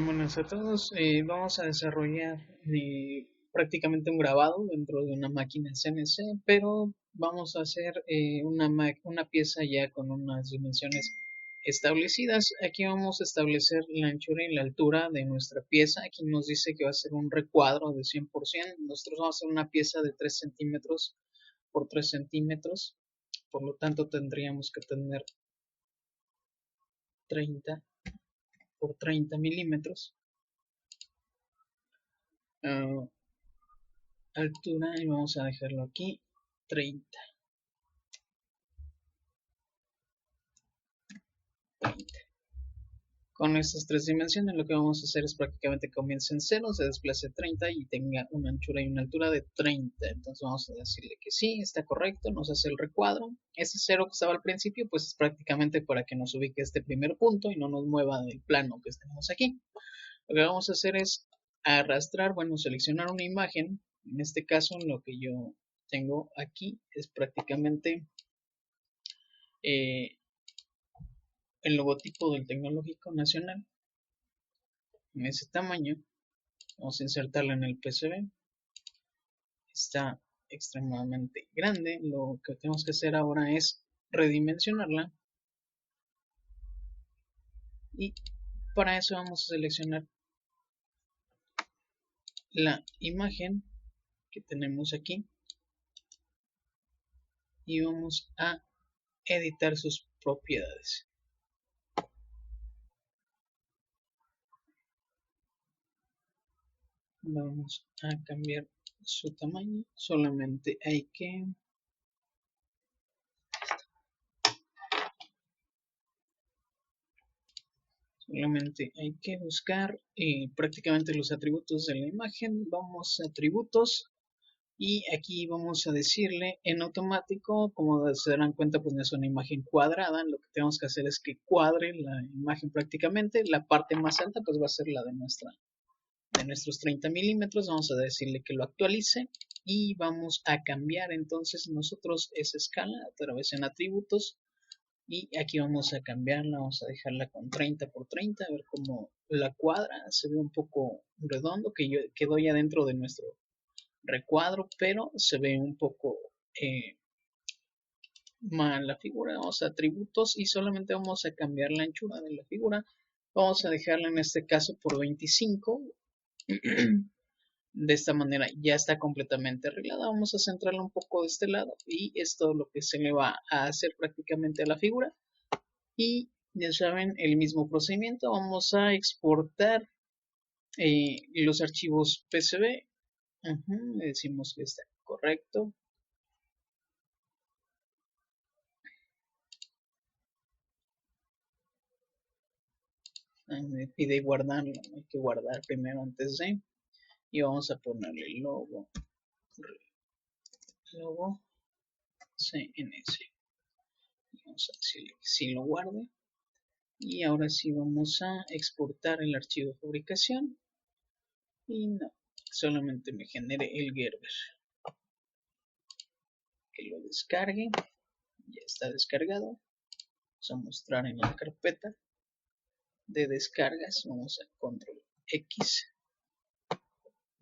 Buenas a todos. Vamos a desarrollar prácticamente un grabado dentro de una máquina CNC, pero vamos a hacer una pieza ya con unas dimensiones establecidas. Aquí vamos a establecer la anchura y la altura de nuestra pieza. Aquí nos dice que va a ser un recuadro de 100%. Nosotros vamos a hacer una pieza de 3 centímetros por 3 centímetros. Por lo tanto, tendríamos que tener 30 por 30 milímetros. Ah, altura y vamos a dejarlo aquí 30. Con estas tres dimensiones lo que vamos a hacer es prácticamente comience en 0, se desplace 30 y tenga una anchura y una altura de 30. Entonces vamos a decirle que sí, está correcto, nos hace el recuadro. Ese 0 que estaba al principio pues es prácticamente para que nos ubique este primer punto y no nos mueva del plano que tenemos aquí. Lo que vamos a hacer es arrastrar, bueno, seleccionar una imagen. En este caso lo que yo tengo aquí es prácticamente eh, el logotipo del Tecnológico Nacional en ese tamaño. Vamos a insertarla en el PCB. Está extremadamente grande. Lo que tenemos que hacer ahora es redimensionarla. Y para eso vamos a seleccionar la imagen que tenemos aquí. Y vamos a editar sus propiedades. Vamos a cambiar su tamaño. Solamente hay que buscar prácticamente los atributos de la imagen. Vamos a atributos y aquí vamos a decirle en automático. Como se darán cuenta, pues no es una imagen cuadrada. Lo que tenemos que hacer es que cuadre la imagen prácticamente. La parte más alta pues va a ser la de nuestros 30 milímetros. Vamos a decirle que lo actualice y vamos a cambiar entonces nosotros esa escala otra vez en atributos. Y aquí vamos a cambiarla, vamos a dejarla con 30 por 30, a ver cómo la cuadra. Se ve un poco redondo, que quedó ya dentro de nuestro recuadro, pero se ve un poco mal la figura. Vamos a atributos y solamente vamos a cambiar la anchura de la figura. Vamos a dejarla en este caso por 25. De esta manera ya está completamente arreglada. Vamos a centrarla un poco de este lado y es todo lo que se le va a hacer prácticamente a la figura. Y ya saben, el mismo procedimiento. Vamos a exportar los archivos PCB. Le decimos que está correcto. Me pide guardarlo. Hay que guardar primero antes de. Y vamos a ponerle el logo CNC. Vamos a decirle que sí lo guarde. Y ahora sí vamos a exportar el archivo de fabricación. Y no, solamente me genere el Gerber. Que lo descargue. Ya está descargado. Vamos a mostrar en la carpeta de descargas. Vamos a control X.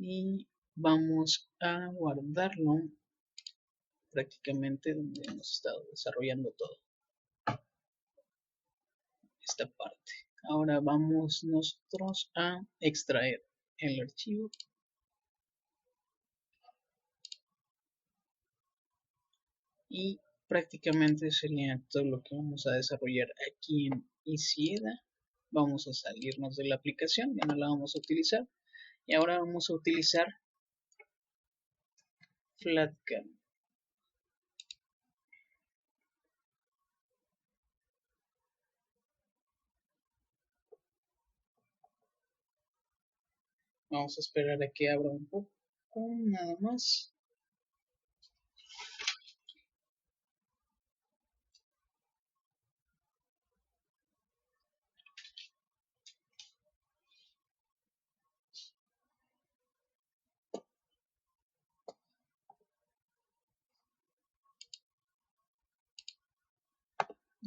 Y vamos a guardarlo prácticamente donde hemos estado desarrollando todo esta parte. Ahora vamos nosotros a extraer el archivo y prácticamente sería todo lo que vamos a desarrollar aquí en Isieda. Vamos a salirnos de la aplicación, ya no la vamos a utilizar y ahora vamos a utilizar FlatCam. Vamos a esperar a que abra un poco, nada más.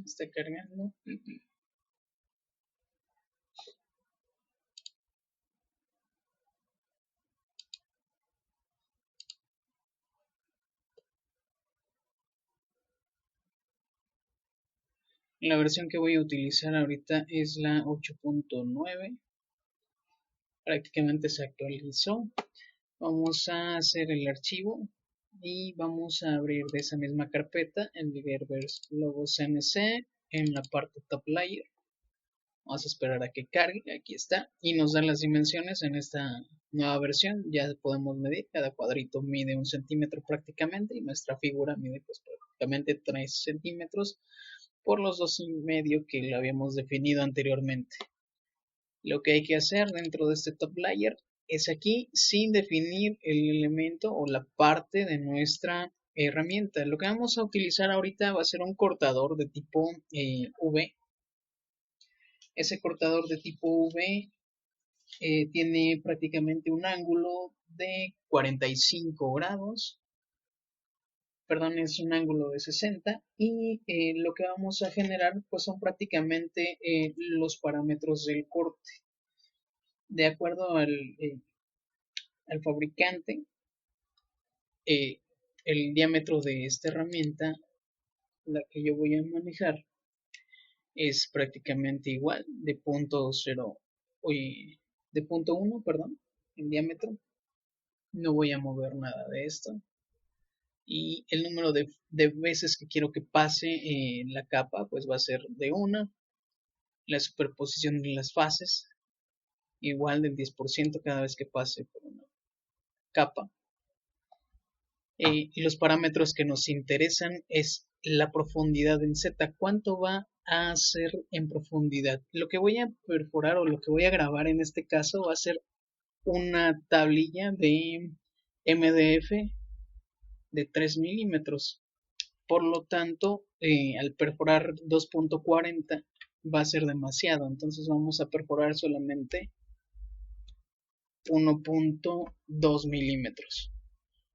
Está cargando. La versión que voy a utilizar ahorita es la 8.9. Prácticamente se actualizó. Vamos a hacer el archivo y vamos a abrir de esa misma carpeta el Gerber's Logo CNC en la parte top layer. Vamos a esperar a que cargue, aquí está, y nos dan las dimensiones en esta nueva versión. Ya podemos medir, cada cuadrito mide 1 centímetro prácticamente y nuestra figura mide pues prácticamente 3 centímetros por los 2,5 que lo habíamos definido anteriormente. Lo que hay que hacer dentro de este top layer es aquí sin definir el elemento o la parte de nuestra herramienta. Lo que vamos a utilizar ahorita va a ser un cortador de tipo V. Ese cortador de tipo V tiene prácticamente un ángulo de 45 grados, perdón, es un ángulo de 60 y lo que vamos a generar pues son prácticamente los parámetros del corte. De acuerdo al fabricante, el diámetro de esta herramienta, la que yo voy a manejar, es prácticamente igual, de punto 0, de punto 1, perdón, en diámetro. No voy a mover nada de esto. Y el número de veces que quiero que pase la capa, pues va a ser de 1. La superposición de las fases, igual del 10% cada vez que pase por una capa. Y los parámetros que nos interesan es la profundidad en Z, cuánto va a hacer en profundidad. Lo que voy a perforar o lo que voy a grabar en este caso va a ser una tablilla de MDF de 3 milímetros. Por lo tanto, al perforar 2.40 va a ser demasiado, entonces vamos a perforar solamente 1.2 milímetros.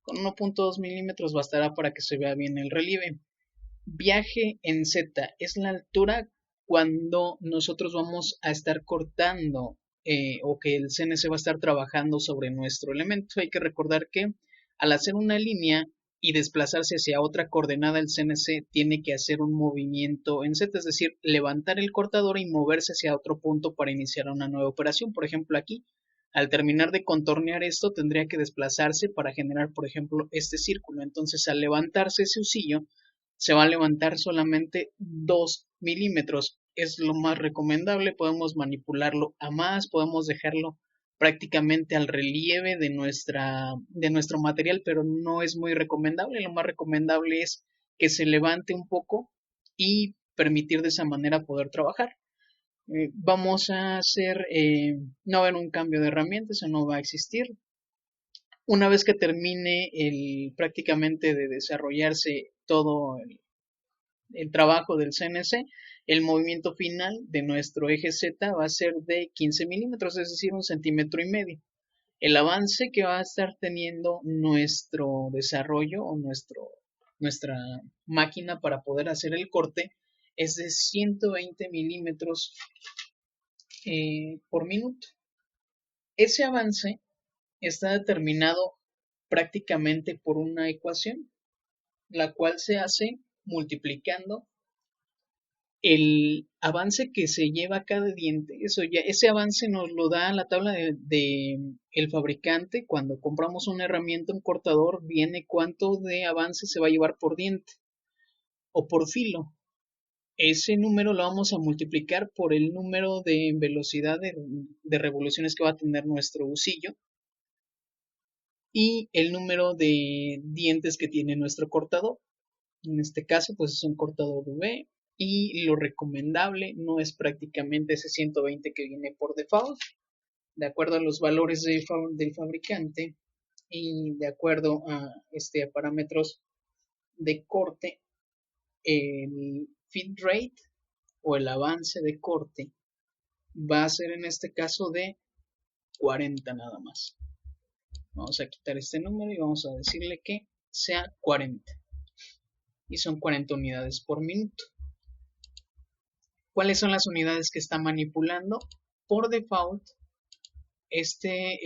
Con 1.2 milímetros bastará para que se vea bien el relieve. Viaje en Z es la altura cuando nosotros vamos a estar cortando o que el CNC va a estar trabajando sobre nuestro elemento. Hay que recordar que al hacer una línea y desplazarse hacia otra coordenada, el CNC tiene que hacer un movimiento en Z, es decir, levantar el cortador y moverse hacia otro punto para iniciar una nueva operación. Por ejemplo, aquí, al terminar de contornear esto, tendría que desplazarse para generar, por ejemplo, este círculo. Entonces, al levantarse ese usillo, se va a levantar solamente 2 milímetros. Es lo más recomendable. Podemos manipularlo a más, podemos dejarlo prácticamente al relieve de nuestro material, pero no es muy recomendable. Lo más recomendable es que se levante un poco y permitir de esa manera poder trabajar. Vamos a hacer, no va a haber un cambio de herramienta, eso no va a existir. Una vez que termine prácticamente de desarrollarse todo el trabajo del CNC, el movimiento final de nuestro eje Z va a ser de 15 milímetros, es decir, 1,5 centímetros. El avance que va a estar teniendo nuestro desarrollo o nuestra máquina para poder hacer el corte es de 120 milímetros por minuto. Ese avance está determinado prácticamente por una ecuación, la cual se hace multiplicando el avance que se lleva cada diente. Ese avance nos lo da la tabla de el fabricante. Cuando compramos una herramienta, un cortador, viene cuánto de avance se va a llevar por diente o por filo. Ese número lo vamos a multiplicar por el número de velocidad de revoluciones que va a tener nuestro usillo y el número de dientes que tiene nuestro cortador. En este caso, pues es un cortador V y lo recomendable no es prácticamente ese 120 que viene por default, de acuerdo a los valores del fabricante y de acuerdo a parámetros de corte, el feed rate o el avance de corte va a ser en este caso de 40 nada más. Vamos a quitar este número y vamos a decirle que sea 40. Y son 40 unidades por minuto. ¿Cuáles son las unidades que está manipulando? Por default, este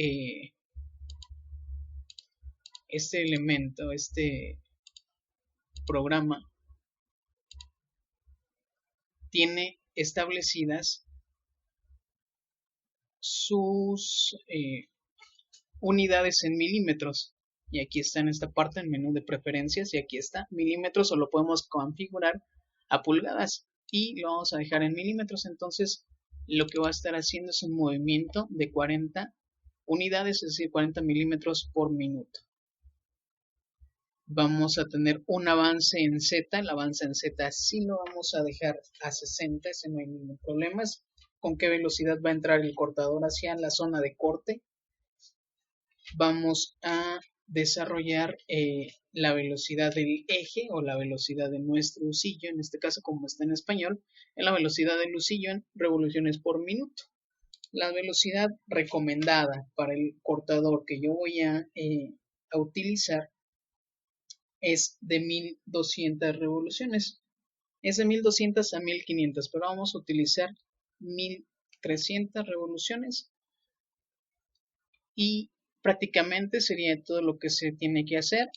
elemento, este programa, tiene establecidas sus unidades en milímetros. Y aquí está en esta parte el menú de preferencias y aquí está milímetros, o lo podemos configurar a pulgadas y lo vamos a dejar en milímetros. Entonces lo que va a estar haciendo es un movimiento de 40 unidades, es decir, 40 milímetros por minuto. Vamos a tener un avance en Z, el avance en Z sí lo vamos a dejar a 60, ese no hay ningún problema. Con qué velocidad va a entrar el cortador hacia la zona de corte. Vamos a desarrollar la velocidad del eje o la velocidad de nuestro husillo, en este caso como está en español, en la velocidad del husillo en revoluciones por minuto. La velocidad recomendada para el cortador que yo voy a utilizar es de 1200 revoluciones. Es de 1200 a 1500, pero vamos a utilizar 1300 revoluciones y prácticamente sería todo lo que se tiene que hacer.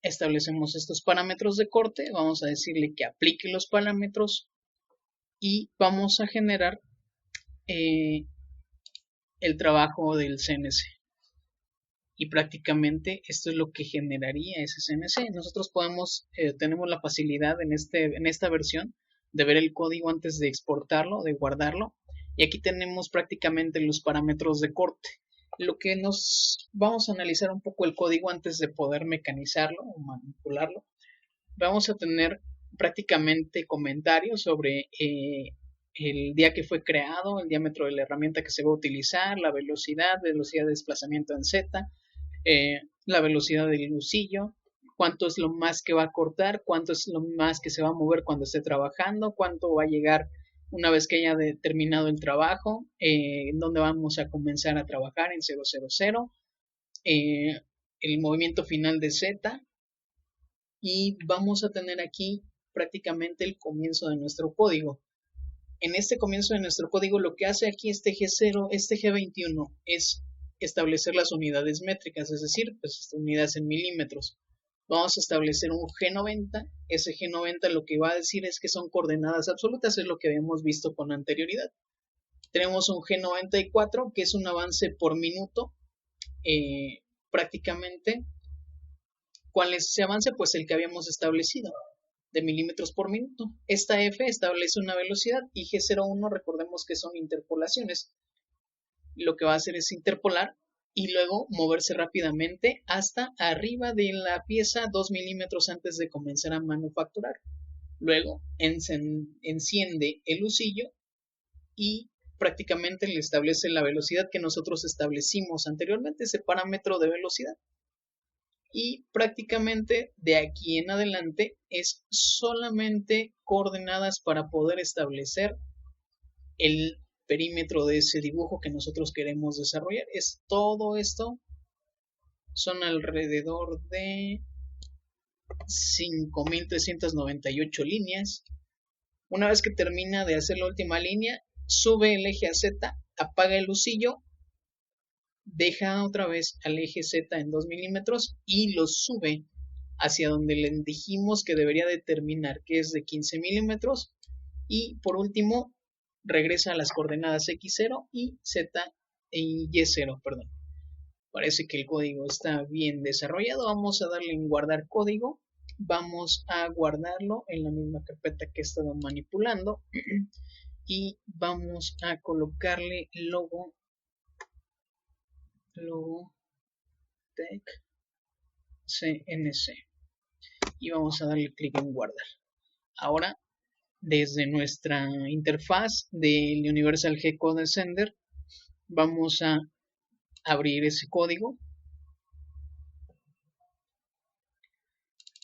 Establecemos estos parámetros de corte, vamos a decirle que aplique los parámetros y vamos a generar el trabajo del CNC. Y prácticamente esto es lo que generaría ese CNC. Nosotros tenemos la facilidad en esta versión de ver el código antes de exportarlo, de guardarlo. Y aquí tenemos prácticamente los parámetros de corte. Lo que vamos a analizar un poco el código antes de poder mecanizarlo o manipularlo. Vamos a tener prácticamente comentarios sobre el día que fue creado, el diámetro de la herramienta que se va a utilizar, la velocidad de desplazamiento en Z, la velocidad del husillo, cuánto es lo más que va a cortar, cuánto es lo más que se va a mover cuando esté trabajando, cuánto va a llegar una vez que haya terminado el trabajo, dónde vamos a comenzar a trabajar en 000, el movimiento final de Z, y vamos a tener aquí prácticamente el comienzo de nuestro código. En este comienzo de nuestro código lo que hace aquí este G0, este G21 es establecer las unidades métricas, es decir, pues unidades en milímetros. Vamos a establecer un G90, ese G90 lo que va a decir es que son coordenadas absolutas, es lo que habíamos visto con anterioridad. Tenemos un G94 que es un avance por minuto, prácticamente. ¿Cuál es ese avance? Pues el que habíamos establecido, de milímetros por minuto. Esta F establece una velocidad y G01 recordemos que son interpolaciones. Lo que va a hacer es interpolar y luego moverse rápidamente hasta arriba de la pieza 2 milímetros antes de comenzar a manufacturar. Luego enciende el husillo y prácticamente le establece la velocidad que nosotros establecimos anteriormente, ese parámetro de velocidad. Y prácticamente de aquí en adelante es solamente coordenadas para poder establecer el perímetro de ese dibujo que nosotros queremos desarrollar. Es todo esto, son alrededor de 5398 líneas. Una vez que termina de hacer la última línea, sube el eje a Z, apaga el husillo, deja otra vez al eje Z en 2 milímetros y lo sube hacia donde le dijimos que debería determinar, que es de 15 milímetros. Y por último, regresa a las coordenadas X0 y Z y Y0, perdón. Parece que el código está bien desarrollado. Vamos a darle en guardar código. Vamos a guardarlo en la misma carpeta que he estado manipulando. Y vamos a colocarle logo tech CNC. Y vamos a darle clic en guardar. Ahora, desde nuestra interfaz del Universal G-Code Sender, vamos a abrir ese código.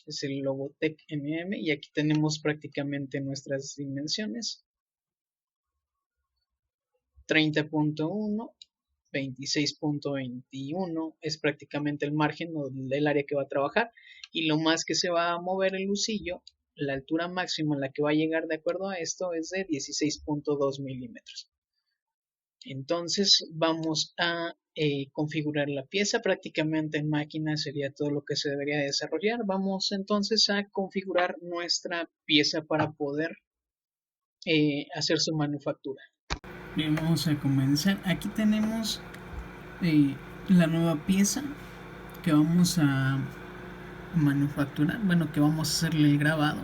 Es el Logotech MM y aquí tenemos prácticamente nuestras dimensiones. 30.1, 26.21 es prácticamente el margen del área que va a trabajar, y lo más que se va a mover el husillo, la altura máxima en la que va a llegar de acuerdo a esto es de 16.2 milímetros. Entonces vamos a configurar la pieza. Prácticamente en máquina sería todo lo que se debería desarrollar. Vamos entonces a configurar nuestra pieza para poder hacer su manufactura. Bien, vamos a comenzar. Aquí tenemos eh, la nueva pieza que vamos a manufacturar, bueno, que vamos a hacerle el grabado.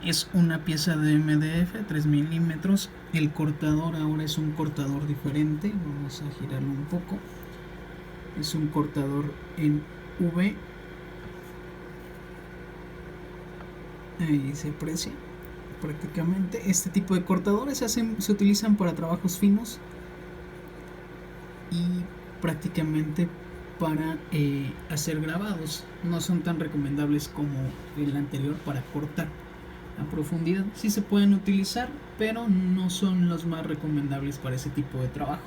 Es una pieza de MDF 3 milímetros. El cortador ahora es un cortador diferente. Vamos a girarlo un poco. Es un cortador en V. Ahí se aprecia prácticamente. Este tipo de cortadores se utilizan para trabajos finos y prácticamente para hacer grabados. No son tan recomendables como el anterior para cortar a profundidad. Sí se pueden utilizar, pero no son los más recomendables para ese tipo de trabajo.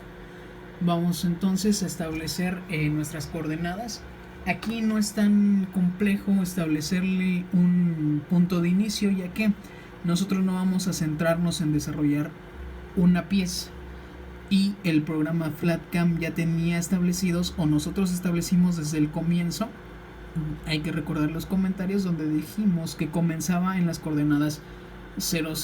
Vamos entonces a establecer nuestras coordenadas. Aquí no es tan complejo establecerle un punto de inicio, ya que nosotros no vamos a centrarnos en desarrollar una pieza, y el programa FlatCam ya tenía establecidos, o nosotros establecimos desde el comienzo. Hay que recordar los comentarios donde dijimos que comenzaba en las coordenadas 000.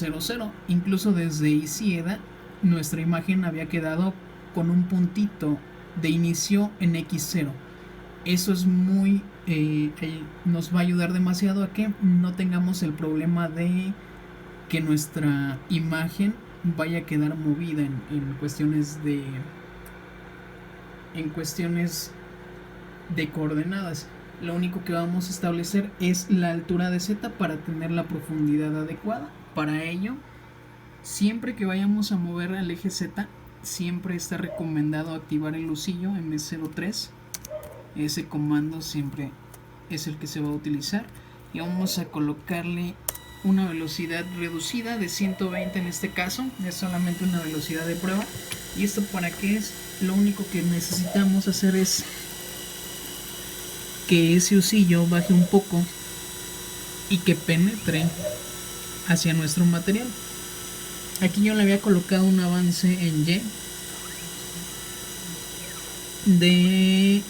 Incluso desde Isieda nuestra imagen había quedado con un puntito de inicio en X0. Eso es muy nos va a ayudar demasiado a que no tengamos el problema de que nuestra imagen vaya a quedar movida en cuestiones de coordenadas. Lo único que vamos a establecer es la altura de Z para tener la profundidad adecuada. Para ello, siempre que vayamos a mover al eje Z, siempre está recomendado activar el lucillo M03. Ese comando siempre es el que se va a utilizar, y vamos a colocarle una velocidad reducida de 120 en este caso. Es solamente una velocidad de prueba. ¿Y esto para qué es? Lo único que necesitamos hacer es que ese husillo baje un poco y que penetre hacia nuestro material. Aquí yo le había colocado un avance en Y de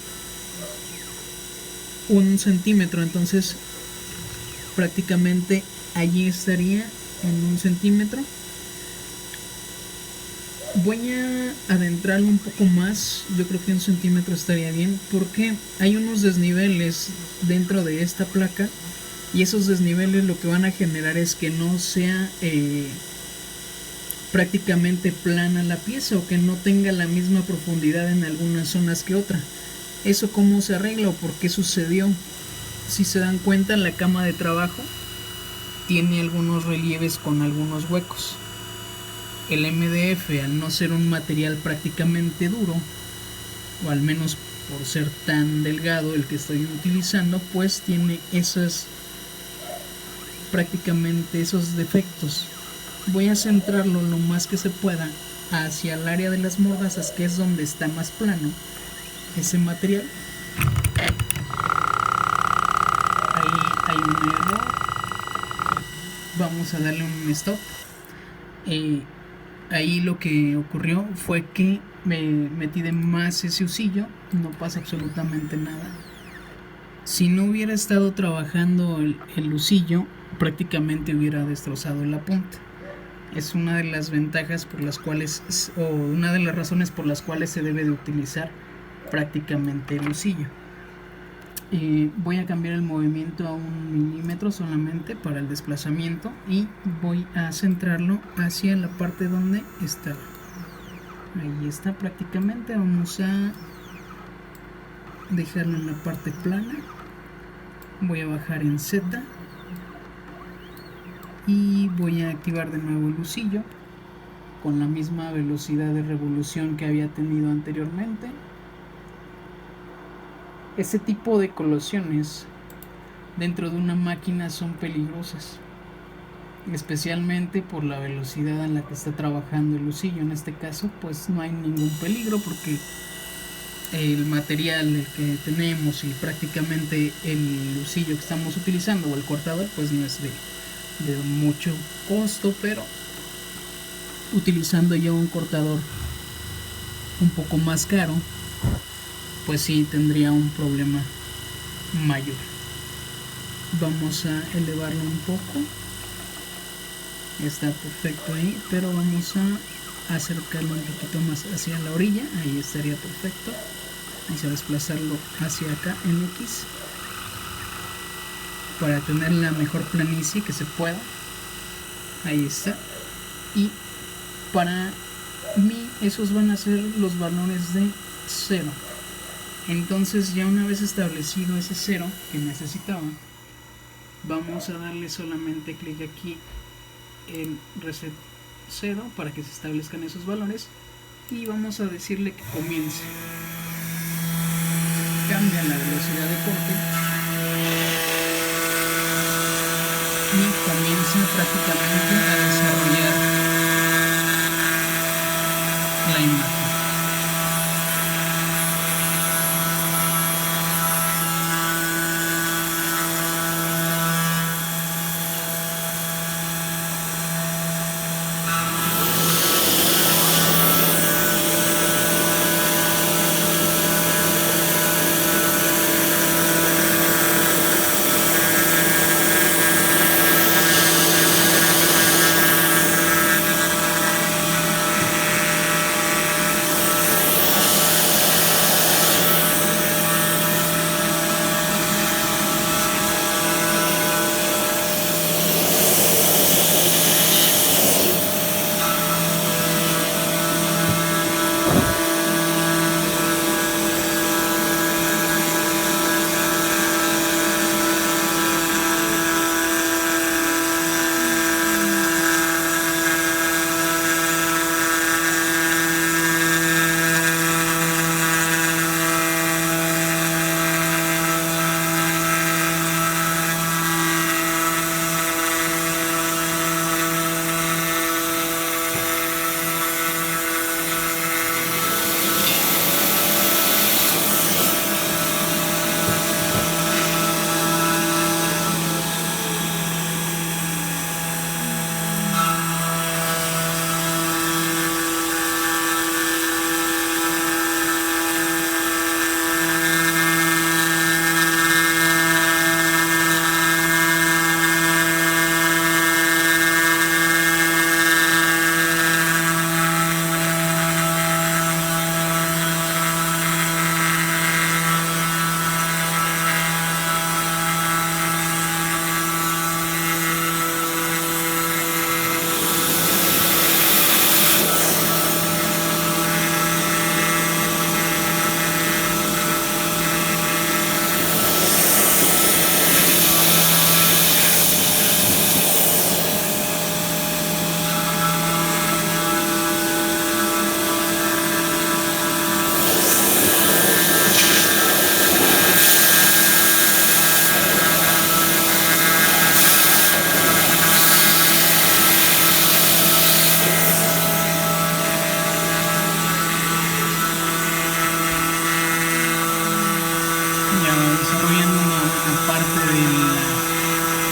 1 centímetro, entonces prácticamente allí estaría en 1 centímetro. Voy a adentrarlo un poco más. Yo creo que 1 centímetro estaría bien, porque hay unos desniveles dentro de esta placa, y esos desniveles lo que van a generar es que no sea prácticamente plana la pieza, o que no tenga la misma profundidad en algunas zonas que otra. ¿Eso cómo se arregla o por qué sucedió? Si se dan cuenta, la cama de trabajo tiene algunos relieves con algunos huecos. El MDF, al no ser un material prácticamente duro, o al menos por ser tan delgado el que estoy utilizando, pues tiene prácticamente esos defectos. Voy a centrarlo lo más que se pueda hacia el área de las mordazas, que es donde está más plano ese material. Ahí hay un error. Vamos a darle un stop. Ahí lo que ocurrió fue que me metí de más ese husillo. No pasa absolutamente nada. Si no hubiera estado trabajando el husillo, prácticamente hubiera destrozado la punta. Es una de las ventajas por las cuales, o una de las razones por las cuales se debe de utilizar prácticamente el husillo. Voy a cambiar el movimiento a 1 milímetro solamente para el desplazamiento, y voy a centrarlo hacia la parte donde está. Ahí está prácticamente. Vamos a dejarlo en la parte plana. Voy a bajar en Z y voy a activar de nuevo el husillo con la misma velocidad de revolución que había tenido anteriormente. Este tipo de colisiones dentro de una máquina son peligrosas, especialmente por la velocidad a la que está trabajando el husillo. En este caso pues no hay ningún peligro, porque el material que tenemos y prácticamente el husillo que estamos utilizando, o el cortador, pues no es de mucho costo, pero utilizando ya un cortador un poco más caro, pues sí tendría un problema mayor. Vamos a elevarlo un poco Está perfecto ahí, pero vamos a acercarlo un poquito más hacia la orilla. Ahí estaría perfecto. Vamos a desplazarlo hacia acá en X para tener la mejor planicie que se pueda. Ahí está. Y para mí esos van a ser los valores de 0. Entonces, ya una vez establecido ese 0 que necesitaba, vamos a darle solamente clic aquí en reset 0 para que se establezcan esos valores y vamos a decirle que comience. Cambia la velocidad de corte y comienza prácticamente a desarrollar la imagen. Desarrollando una parte de la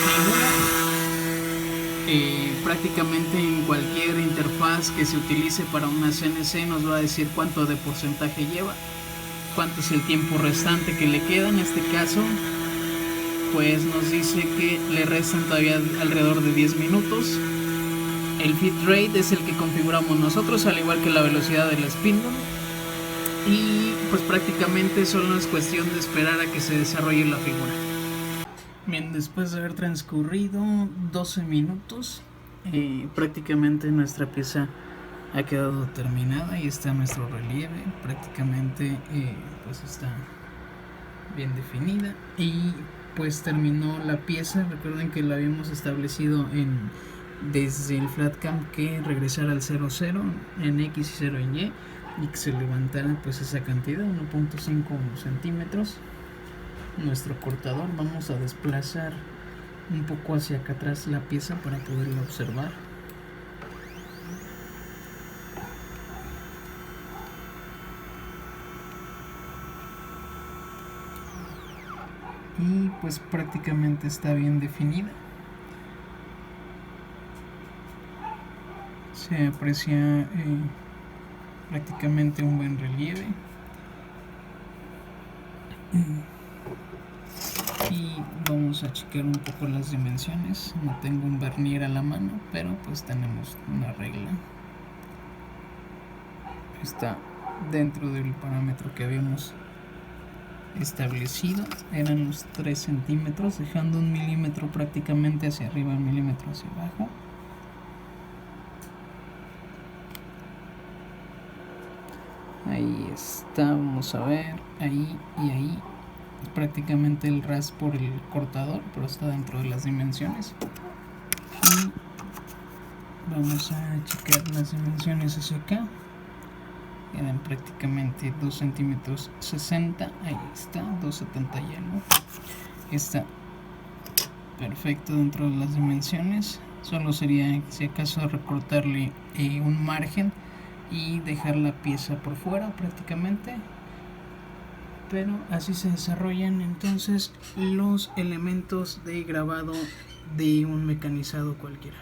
figura. Prácticamente en cualquier interfaz que se utilice para una CNC nos va a decir cuánto de porcentaje lleva, cuánto es el tiempo restante que le queda. En este caso pues nos dice que le restan todavía alrededor de 10 minutos. El feed rate es el que configuramos nosotros, al igual que la velocidad del spindle. Y pues prácticamente solo es cuestión de esperar a que se desarrolle la figura. Bien, después de haber transcurrido 12 minutos, prácticamente nuestra pieza ha quedado terminada y está nuestro relieve. Prácticamente pues está bien definida y pues terminó la pieza. Recuerden que la habíamos establecido desde el flatcam que regresara al 0,0 en X y 0 en Y y que se levantara pues esa cantidad, 1.5 centímetros. Nuestro cortador, vamos a desplazar un poco hacia acá atrás la pieza para poderla observar. Y pues prácticamente está bien definida. Se aprecia prácticamente un buen relieve. Y vamos vamos a checar un poco las dimensiones. No tengo un vernier a la mano, pero pues tenemos una regla. Está dentro del parámetro que habíamos establecido. Eran los 3 centímetros, dejando 1 milímetro prácticamente hacia arriba, 1 milímetro hacia abajo. Ahí está, vamos a ver, ahí y ahí, prácticamente el ras por el cortador, pero está dentro de las dimensiones. Y vamos a checar las dimensiones hacia acá. Quedan prácticamente 2 centímetros 60, ahí está, 2,70 ya, ¿no? Está perfecto dentro de las dimensiones. Solo sería, si acaso, recortarle un margen y dejar la pieza por fuera prácticamente. Pero así se desarrollan entonces los elementos de grabado de un mecanizado cualquiera.